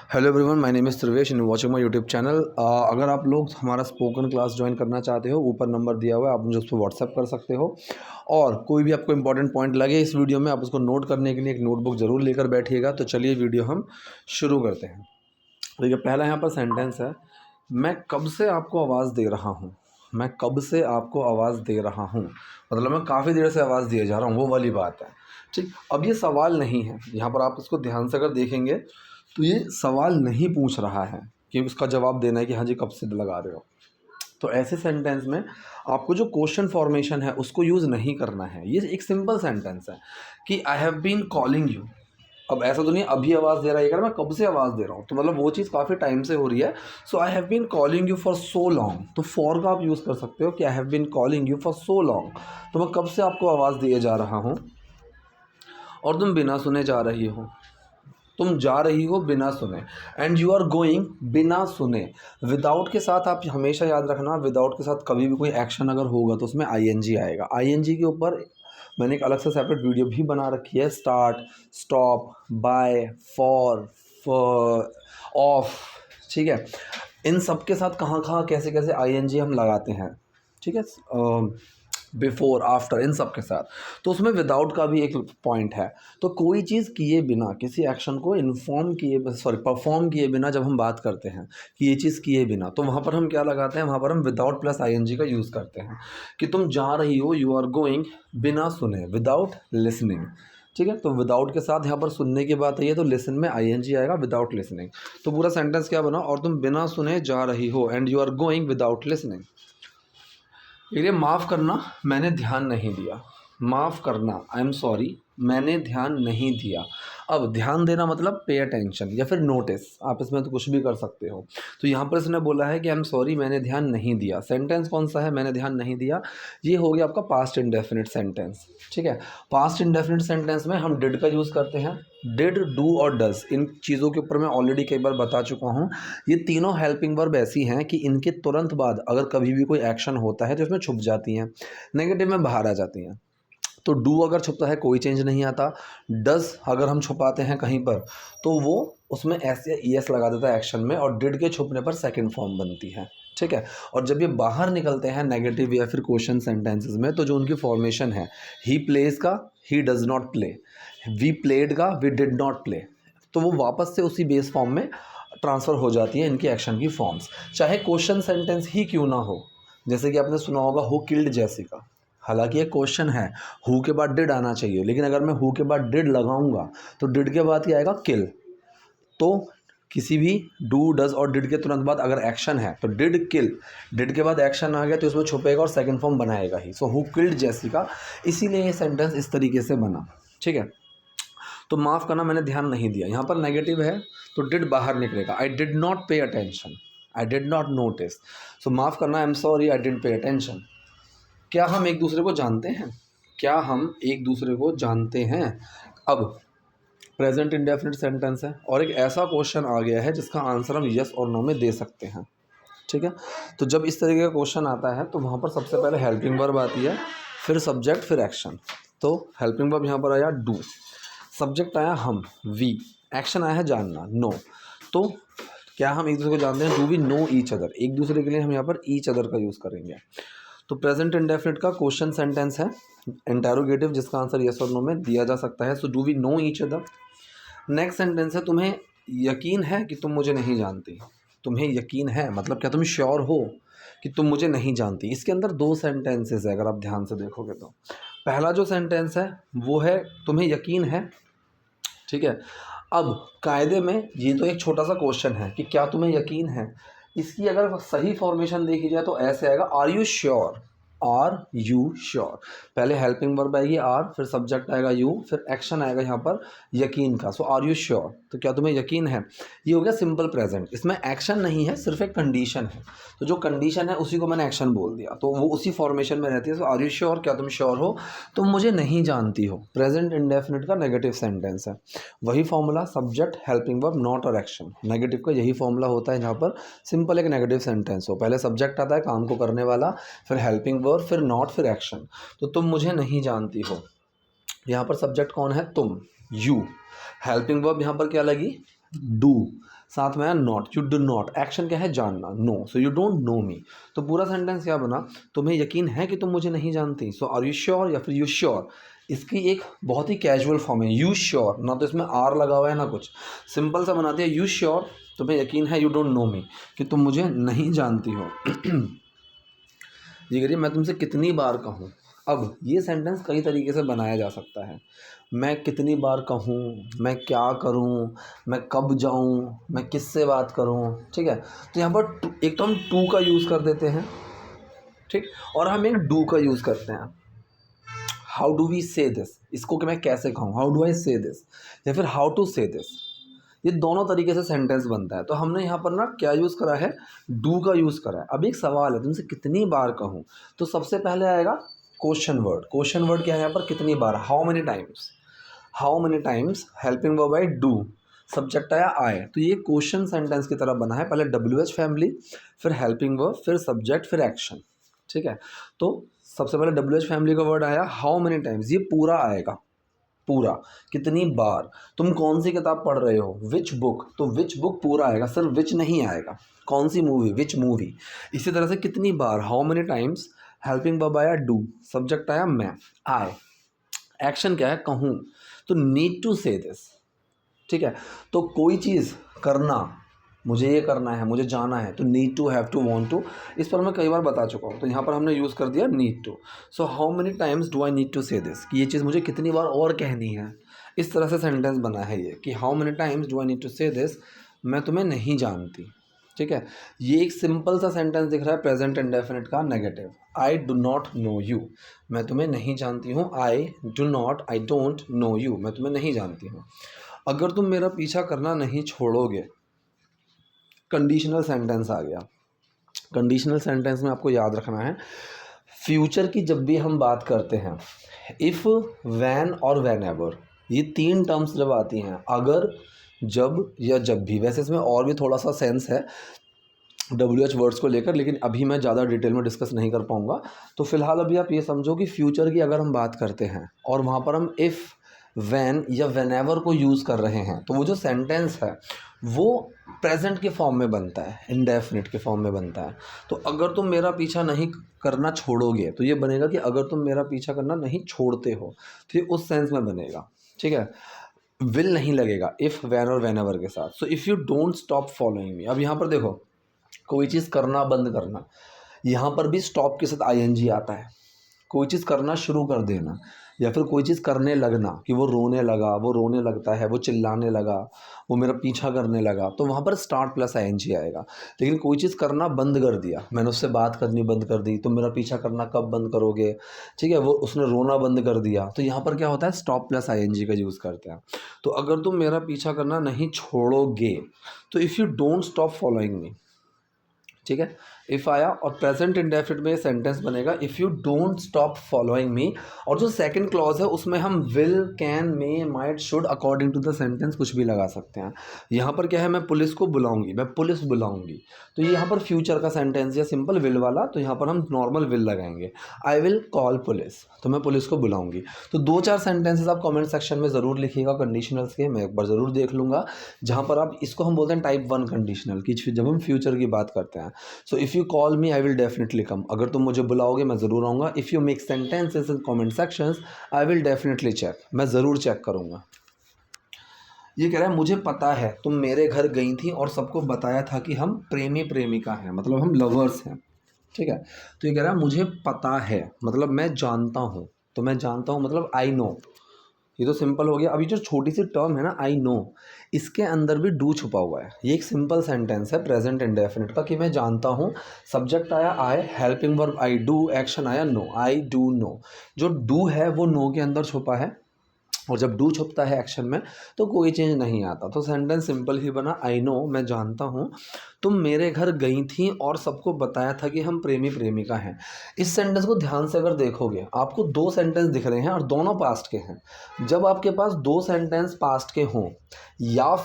Hello everyone, my name is Dhruvesh and watching my YouTube channel. अगर आप लोग हमारा स्पोकन क्लास ज्वाइन करना चाहते हो, ऊपर नंबर दिया हुआ है, आप मुझे उस पर व्हाट्सअप कर सकते हो। और कोई भी आपको इंपॉर्टेंट पॉइंट लगे इस वीडियो में, आप उसको नोट करने के लिए एक नोटबुक ज़रूर लेकर बैठिएगा। तो चलिए वीडियो हम शुरू करते हैं। देखिए, पहला यहाँ पर सेंटेंस है, मैं कब से आपको आवाज़ दे रहा हूँ। मैं कब से आपको आवाज़ दे रहा हूँ मतलब मैं काफ़ी देर से आवाज़ दिए जा रहा हूँ, वो वाली बात है। ठीक, अब ये सवाल नहीं है, यहाँ पर आप इसको ध्यान से अगर देखेंगे तो ये सवाल नहीं पूछ रहा है कि उसका जवाब देना है कि हाँ जी कब से लगा रहे हो। तो ऐसे सेंटेंस में आपको जो क्वेश्चन फॉर्मेशन है उसको यूज़ नहीं करना है। ये एक सिंपल सेंटेंस है कि I have been calling you. अब ऐसा तो नहीं अभी आवाज़ दे रहा है, मैं कब से आवाज़ दे रहा हूँ, तो मतलब वो चीज़ काफ़ी टाइम से हो रही है। So I have been calling you for so long, तो फॉर का आप यूज़ कर सकते हो कि I have been calling you for so long, तो मैं कब से आपको आवाज़ दिए जा रहा हूँ और तुम बिना सुने जा रही हो। तुम जा रही हो बिना सुने, एंड यू आर गोइंग बिना सुने। विदाउट के साथ आप हमेशा याद रखना, विदाउट के साथ कभी भी कोई एक्शन अगर होगा तो उसमें आईएनजी आएगा। आईएनजी के ऊपर मैंने एक अलग से सेपरेट वीडियो भी बना रखी है, start, stop, by, for, of. ठीक है, इन सब के साथ कहाँ कहाँ कैसे कैसे आईएनजी हम लगाते हैं, ठीक है, बिफोर, आफ्टर, इन सब के साथ। तो उसमें विदाउट का भी एक पॉइंट है। तो कोई चीज़ किए बिना, किसी एक्शन को परफॉर्म किए बिना जब हम बात करते हैं कि ये चीज़ किए बिना, तो वहाँ पर हम क्या लगाते हैं, वहाँ पर हम विदाउट प्लस आईएनजी का यूज़ करते हैं कि तुम जा रही हो, यू आर गोइंग, बिना सुने, विदाउट लिसनिंग। ठीक है, तो विदाउट के साथ यहाँ पर सुनने की बात है, तो लिसन में आईएनजी आएगा, विदाउट लिसनिंग। तो पूरा सेंटेंस क्या बना, और तुम बिना सुने जा रही हो, and you are going without listening. ये माफ़ करना, मैंने ध्यान नहीं दिया। माफ़ करना, आई एम सॉरी, मैंने ध्यान नहीं दिया। अब ध्यान देना मतलब पे अटेंशन या फिर नोटिस, आप इसमें तो कुछ भी कर सकते हो। तो यहाँ पर इसने बोला है कि आई एम सॉरी, मैंने ध्यान नहीं दिया। सेंटेंस कौन सा है, मैंने ध्यान नहीं दिया। ये हो गया आपका पास्ट इंडेफिनिट सेंटेंस। ठीक है, पास्ट इंडेफिनिट सेंटेंस में हम डिड का यूज़ करते हैं। डिड, डू और डज, इन चीज़ों के ऊपर मैं ऑलरेडी कई बार बता चुका हूँ। ये तीनों हेल्पिंग वर्ब ऐसी हैं कि इनके तुरंत बाद अगर कभी भी कोई एक्शन होता है तो इसमें छुप जाती हैं, नेगेटिव में बाहर आ जाती हैं। तो डू अगर छुपता है कोई चेंज नहीं आता। डज अगर हम छुपाते हैं कहीं पर तो वो उसमें एस या ई एस लगा देता है एक्शन में, और डिड के छुपने पर सेकंड फॉर्म बनती है। ठीक है, और जब ये बाहर निकलते हैं नेगेटिव या फिर क्वेश्चन सेंटेंसेस में, तो जो उनकी फॉर्मेशन है, ही प्लेज का he does not play, we played का वी डिड नॉट प्ले, तो वो वापस से उसी बेस फॉर्म में ट्रांसफ़र हो जाती है इनकी एक्शन की फॉर्म्स, चाहे क्वेश्चन सेंटेंस ही क्यों ना हो। जैसे कि आपने सुना होगा हु किल्ड जैसिका, हालांकि एक क्वेश्चन है, हु के बाद डिड आना चाहिए, लेकिन अगर मैं हु के बाद डिड लगाऊंगा तो डिड के बाद क्या आएगा, किल। तो किसी भी डू, डज और डिड के तुरंत बाद अगर एक्शन है तो डिड किल, डिड के बाद एक्शन आ गया तो इसमें छुपेगा और सेकंड फॉर्म बनाएगा ही। सो हु किल्ड जैसिका, इसीलिए ये सेंटेंस इस तरीके से बना। ठीक है, तो माफ़ करना, मैंने ध्यान नहीं दिया, यहाँ पर नेगेटिव है तो डिड बाहर निकलेगा। I did not pay attention, I did not notice. So माफ़ करना, I am sorry, I didn't pay attention. क्या हम एक दूसरे को जानते हैं, क्या हम एक दूसरे को जानते हैं। अब प्रेजेंट इंडेफिनिट सेंटेंस है और एक ऐसा क्वेश्चन आ गया है जिसका आंसर हम यस और नो में दे सकते हैं। ठीक है, तो जब इस तरीके का क्वेश्चन आता है तो वहाँ पर सबसे पहले हेल्पिंग वर्ब आती है, फिर सब्जेक्ट, फिर एक्शन। तो हेल्पिंग वर्ब यहाँ पर आया डू, सब्जेक्ट आया हम, वी, एक्शन आया है जानना, नो। तो क्या हम एक दूसरे को जानते हैं, do we know each other, एक दूसरे के लिए हम यहाँ पर ईच अदर का यूज़ करेंगे। तो प्रेजेंट इंडेफिनिट का क्वेश्चन सेंटेंस है इंटेरोगेटिव, जिसका आंसर यस और नो में दिया जा सकता है। So do we know each other. Next sentence है, तुम्हें यकीन है कि तुम मुझे नहीं जानती। तुम्हें यकीन है मतलब क्या तुम श्योर हो कि तुम मुझे नहीं जानती। इसके अंदर दो सेंटेंसेस है अगर आप ध्यान से देखोगे तो। पहला जो सेंटेंस है वो है तुम्हें यकीन है। ठीक है, अब कायदे में ये तो एक छोटा सा क्वेश्चन है कि क्या तुम्हें यकीन है, इसकी अगर सही फॉर्मेशन देखी जाए तो ऐसे आएगा, are you sure, are you sure. पहले हेल्पिंग वर्ब आएगी आर, फिर सब्जेक्ट आएगा यू, फिर एक्शन आएगा यहाँ पर यकीन का। सो आर यू श्योर, तो क्या तुम्हें यकीन है, ये हो गया सिंपल प्रेजेंट। इसमें एक्शन नहीं है, सिर्फ एक कंडीशन है, तो जो कंडीशन है उसी को मैंने एक्शन बोल दिया, तो वो उसी फॉर्मेशन में रहती है। सो आर यू श्योर, क्या तुम श्योर हो, तुम मुझे नहीं जानती हो। प्रेजेंट इंडेफिनिट का नेगेटिव सेंटेंस है, वही formula, subject, helping verb, not और एक्शन। नेगेटिव का यही फॉर्मूला होता है जहाँ पर सिंपल एक नेगेटिव सेंटेंस हो, पहले सब्जेक्ट आता है काम को करने वाला, फिर हेल्पिंग वर्ब, फिर नॉट, फिर एक्शन। तो तुम मुझे नहीं जानती हो, यहाँ पर सब्जेक्ट कौन है, तुम, यू। हेल्पिंग वर्ब यहाँ पर क्या लगी, डू, साथ में आया not, you do not, action क्या है जानना, know, so you don't know me. तो पूरा सेंटेंस क्या बना, तुम्हें यकीन है कि तुम मुझे नहीं जानती, सो आर यू श्योर या फिर यू श्योर। इसकी एक बहुत ही कैजुअल फॉर्म है यू श्योर, ना तो इसमें आर लगा हुआ है ना कुछ, सिंपल सा बना दिया यू श्योर, तुम्हें यकीन है, यू डोंट नो मी, कि तुम मुझे नहीं जानती हो। ये करिए, मैं तुमसे कितनी बार कहूँ। अब ये सेंटेंस कई तरीके से बनाया जा सकता है, मैं कितनी बार कहूँ, मैं क्या करूँ, मैं कब जाऊँ, मैं किससे बात करूँ, ठीक है। तो यहाँ पर एक तो हम टू का यूज़ कर देते हैं, ठीक, और हम एक डू का यूज़ करते हैं, हाउ डू वी से दिस, इसको कि मैं कैसे कहूँ, हाउ डू आई से दिस, या फिर हाउ टू से दिस। ये दोनों तरीके से सेंटेंस बनता है। तो हमने यहाँ पर ना क्या यूज़ करा है, डू का यूज़ करा है। अब एक सवाल है, तुमसे कितनी बार कहूँ, तो सबसे पहले आएगा क्वेश्चन वर्ड। क्वेश्चन वर्ड क्या है यहाँ पर, कितनी बार, how many times, how many times, helping verb I do, subject आया आई। तो ये क्वेश्चन सेंटेंस की तरह बना है, पहले WH फैमिली, फिर हेल्पिंग वर्ब, फिर सब्जेक्ट, फिर एक्शन, ठीक है। तो सबसे पहले WH फैमिली का वर्ड आया, हाउ मेनी टाइम्स, ये पूरा आएगा, पूरा, कितनी बार, तुम कौन सी किताब पढ़ रहे हो, विच बुक, तो विच बुक पूरा आएगा, सिर्फ विच नहीं आएगा, कौन सी मूवी, विच मूवी। इसी तरह से कितनी बार, how many times, helping verb आया डू, सब्जेक्ट आया मैं, आई, एक्शन क्या है कहूँ, तो नीड टू से दिस, ठीक है। तो कोई चीज़ करना, मुझे ये करना है, मुझे जाना है, तो need to, have to, want to, इस पर मैं कई बार बता चुका हूँ, तो यहाँ पर हमने यूज़ कर दिया need to. So how many times do I need to say this, कि ये चीज़ मुझे कितनी बार और कहनी है। इस तरह से सेंटेंस बना है ये, कि how many times do I need to say this, मैं तुम्हें नहीं जानती, ठीक है। ये एक सिंपल सा सेंटेंस दिख रहा है प्रेजेंट इंडेफिनिट का negative, I do not know you, मैं तुम्हें नहीं जानती हूँ, I do not, I don't know you, मैं तुम्हें नहीं जानती हूँ। अगर तुम मेरा पीछा करना नहीं छोड़ोगे, कंडीशनल सेंटेंस आ गया। कंडीशनल सेंटेंस में आपको याद रखना है, फ्यूचर की जब भी हम बात करते हैं, इफ़, वैन और वैन एवर, ये तीन टर्म्स जब आती हैं, अगर, जब या जब भी, वैसे इसमें और भी थोड़ा सा सेंस है WH वर्ड्स को लेकर, लेकिन अभी मैं ज़्यादा डिटेल में डिस्कस नहीं कर पाऊँगा। तो फिलहाल अभी आप ये समझो कि फ्यूचर की अगर हम बात करते हैं और वहाँ पर हम इफ़, वैन या व्हेनेवर को यूज़ कर रहे हैं, तो वो जो सेंटेंस है वो प्रेजेंट के फॉर्म में बनता है, इंडेफिनिट के फॉर्म में बनता है। तो अगर तुम मेरा पीछा नहीं करना छोड़ोगे, तो ये बनेगा कि अगर तुम मेरा पीछा करना नहीं छोड़ते हो, तो ये उस सेंस में बनेगा, ठीक है। विल नहीं लगेगा इफ़, वैन और व्हेनेवर के साथ। सो if you don't stop following मी, अब यहाँ पर देखो, कोई चीज़ करना बंद करना, यहाँ पर भी स्टॉप के साथ ING आता है। कोई चीज़ करना शुरू कर देना, या फिर कोई चीज़ करने लगना, कि वो रोने लगा, वो रोने लगता है, वो चिल्लाने लगा, वो मेरा पीछा करने लगा, तो वहाँ पर स्टार्ट प्लस ING आएगा। लेकिन कोई चीज़ करना बंद कर दिया, मैंने उससे बात करनी बंद कर दी, तुम मेरा पीछा करना कब बंद करोगे, ठीक है, वो उसने रोना बंद कर दिया, तो यहाँ पर क्या होता है, स्टॉप प्लस ING का यूज़ करते हैं। तो अगर तुम मेरा पीछा करना नहीं छोड़ोगे, तो if you don't stop following me, ठीक है। इफ़ आया और प्रेजेंट इंडेफिनिट में सेंटेंस बनेगा, if you don't stop following me, और जो सेकंड क्लॉज है उसमें हम will, can, may, might, should, according to the sentence कुछ भी लगा सकते हैं। यहाँ पर क्या है, मैं पुलिस को बुलाऊंगी, मैं पुलिस बुलाऊंगी, तो ये यहाँ पर फ्यूचर का सेंटेंस या सिंपल विल वाला, तो यहाँ पर हम नॉर्मल विल लगाएंगे, आई विल कॉल पुलिस, तो मैं पुलिस को बुलाऊंगी। तो 2-4 सेंटेंसेस आप कमेंट सेक्शन में ज़रूर लिखिएगा कंडीशनल्स के, मैं एक बार ज़रूर देख लूँगा, जहाँ पर आप, इसको हम बोलते हैं टाइप 1 कंडीशनल, कि जब हम फ्यूचर की बात करते हैं। So if you call me I will definitely come, अगर तुम मुझे बुलाओगे मैं ज़रूर आऊँगा। If you make sentences in comment sections I will definitely check, मैं ज़रूर चेक करूँगा। ये कह रहा है मुझे पता है तुम मेरे घर गई थी और सबको बताया था कि हम प्रेमी प्रेमिका हैं, मतलब हम लवर्स हैं, ठीक है। तो ये कह रहा है मुझे पता है, मतलब मैं जानता हूँ, तो मैं जानता हूँ मतलब आई नो, ये तो सिंपल हो गया। अभी जो छोटी सी टर्म है ना आई नो, इसके अंदर भी डू छुपा हुआ है। ये एक सिंपल सेंटेंस है प्रेजेंट इंडेफिनिट का, कि मैं जानता हूँ, सब्जेक्ट आया I, helping verb I do, action आया नो, आई डू नो। जो डू है वो नो के अंदर छुपा है, और जब डू छुपता है एक्शन में तो कोई चेंज नहीं आता। तो सेंटेंस सिंपल ही बना, आई नो, मैं जानता हूँ, तुम मेरे घर गई थी और सबको बताया था कि हम प्रेमी प्रेमिका हैं। इस सेंटेंस को ध्यान से अगर देखोगे, आपको 2 सेंटेंस दिख रहे हैं और दोनों पास्ट के हैं। जब आपके पास 2 सेंटेंस पास्ट के हों, या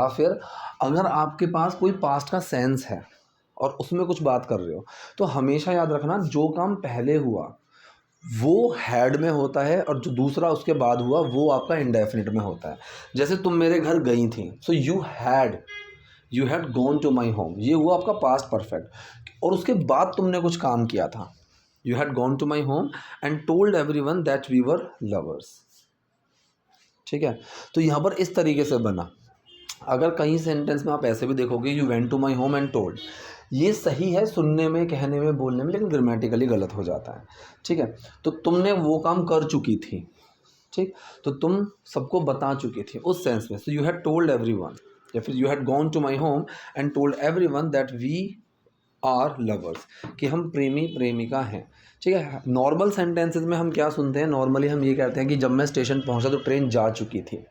फिर अगर आपके पास कोई पास्ट का सेंस है और उसमें कुछ बात कर रहे हो, तो हमेशा याद रखना जो काम पहले हुआ वो हैड में होता है, और जो दूसरा उसके बाद हुआ वो आपका इंडेफिनिट में होता है। जैसे तुम मेरे घर गई थी, so you had gone to my home, ये हुआ आपका पास्ट परफेक्ट, और उसके बाद तुमने कुछ काम किया था। You had gone to my home and told everyone that we were lovers. ठीक है, तो यहाँ पर इस तरीके से बना। अगर कहीं सेंटेंस में आप ऐसे भी देखोगे, you went to my home and told, ये सही है सुनने में, कहने में, बोलने में, लेकिन ग्रामेटिकली गलत हो जाता है। ठीक है, तो तुमने वो काम कर चुकी थी, ठीक, तो तुम सबको बता चुकी थी उस सेंस में। So you had told everyone, या फिर you had gone to my home and told everyone that we are lovers, कि हम प्रेमी प्रेमिका हैं। ठीक है, नॉर्मल सेंटेंसेस में हम क्या सुनते हैं, नॉर्मली हम ये कहते हैं कि जब मैं स्टेशन पहुंचा तो ट्रेन जा चुकी थी।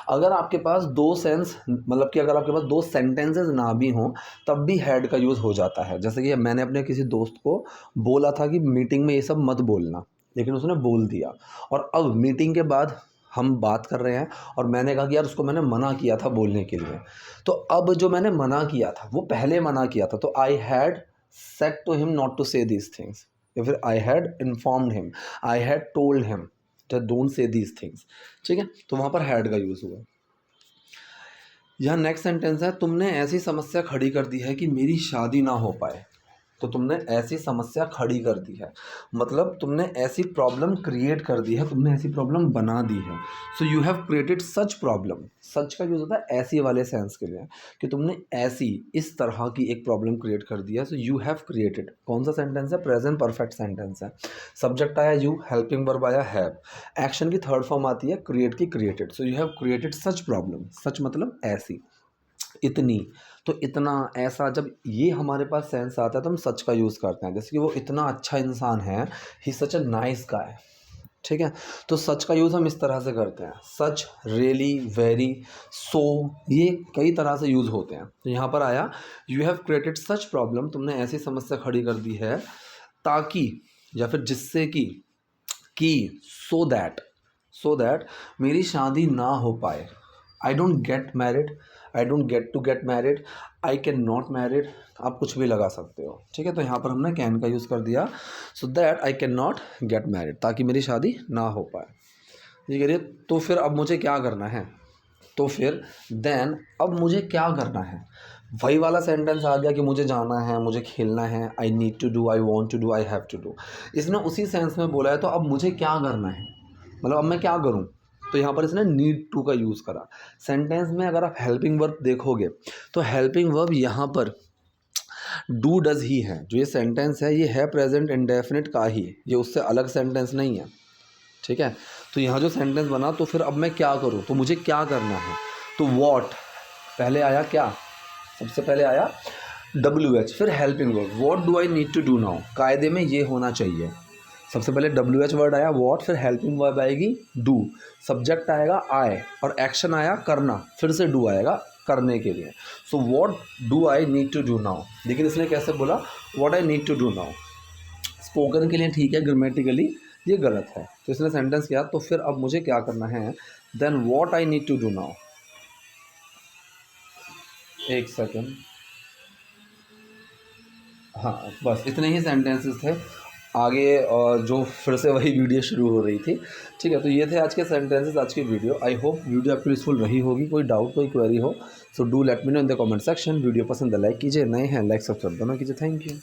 अगर आपके पास दो सेंस, मतलब कि अगर आपके पास दो सेंटेंसेस ना भी हों तब भी हैड का यूज़ हो जाता है। जैसे कि मैंने अपने किसी दोस्त को बोला था कि मीटिंग में ये सब मत बोलना, लेकिन उसने बोल दिया, और अब मीटिंग के बाद हम बात कर रहे हैं और मैंने कहा कि यार उसको मैंने मना किया था बोलने के लिए। तो अब जो मैंने मना किया था वो पहले मना किया था, तो I had said to him not to say these things, या फिर I had informed him, I had told him don't say these things. ठीक है, तो वहाँ पर हैड का यूज़ हुआ। यहाँ नेक्स्ट सेंटेंस है, तुमने ऐसी समस्या खड़ी कर दी है कि मेरी शादी ना हो पाए। तो तुमने ऐसी समस्या खड़ी कर दी है, मतलब तुमने ऐसी प्रॉब्लम क्रिएट कर दी है, तुमने ऐसी प्रॉब्लम बना दी है। So you have created such problem. सच का यूज़ होता है ऐसी वाले सेंस के लिए, कि तुमने ऐसी, इस तरह की एक प्रॉब्लम क्रिएट कर दी है। सो यू हैव क्रिएटेड, कौन सा सेंटेंस है, प्रेजेंट परफेक्ट सेंटेंस है। सब्जेक्ट आया यू, हेल्पिंग वर्ब आया हैव, एक्शन की थर्ड फॉर्म आती है क्रिएट की, created. So you have created such problem, सच मतलब ऐसी, इतनी, तो इतना, ऐसा, जब ये हमारे पास सेंस आता है तो हम सच का यूज़ करते हैं। जैसे कि वो इतना अच्छा इंसान है, ही सच अ नाइस गाय। ठीक है, तो सच का यूज़ हम इस तरह से करते हैं, सच, रियली, वेरी, सो, ये कई तरह से यूज़ होते हैं। तो यहाँ पर आया you have created such problem, तुमने ऐसी समस्या खड़ी कर दी है ताकि, या फिर जिससे कि सो दैट मेरी शादी ना हो पाए। I don't get married, I don't get to get married, I can not married, आप कुछ भी लगा सकते हो। ठीक है, तो यहाँ पर हमने कैन का यूज़ कर दिया, so that I can not get married, ताकि मेरी शादी ना हो पाए। ये करिए, तो फिर अब मुझे क्या करना है, तो फिर देन अब मुझे क्या करना है, वही वाला सेंटेंस आ गया कि मुझे जाना है, मुझे खेलना है, I need to do, I want to do, I have to do. इसने उसी सेंस में बोला है, तो अब मुझे क्या करना है, मतलब अब मैं क्या करूँ। तो यहाँ पर इसने नीड टू का यूज़ करा। सेंटेंस में अगर आप हेल्पिंग वर्ब देखोगे तो हेल्पिंग वर्ब यहाँ पर डू डज ही है। जो ये सेंटेंस है ये है प्रेजेंट इंडेफिनिट का ही, ये उससे अलग सेंटेंस नहीं है। ठीक है, तो यहाँ जो सेंटेंस बना, तो फिर अब मैं क्या करूँ, तो मुझे क्या करना है, तो वॉट, पहले आया क्या, सबसे पहले आया WH, फिर helping verb, what do I need to do now, कायदे में ये होना चाहिए। सबसे पहले WH वर्ड आया वॉट, फिर हेल्पिंग वर्ब आएगी डू, सब्जेक्ट आएगा आई, और एक्शन आया करना, फिर से डू आएगा करने के लिए। So what do I need to do now, लेकिन इसने कैसे बोला, what I need to do now. Spoken के लिए ठीक है, ग्रामेटिकली ये गलत है, तो इसने सेंटेंस किया, तो फिर अब मुझे क्या करना है, then what I need to do now. एक सेकेंड, हाँ बस इतने ही सेंटेंसेस थे। आगे जो फिर से वही वीडियो शुरू हो रही थी। ठीक है, तो ये थे आज के सेंटेंसेस, आज की वीडियो। आई होप वीडियो आपको यूजफुल रही होगी। कोई डाउट, कोई क्वेरी हो, so do let me know in the comment section. Video पसंद है लाइक कीजिए, नए हैं लाइक सब्सक्राइब दोनों कीजिए। Thank you.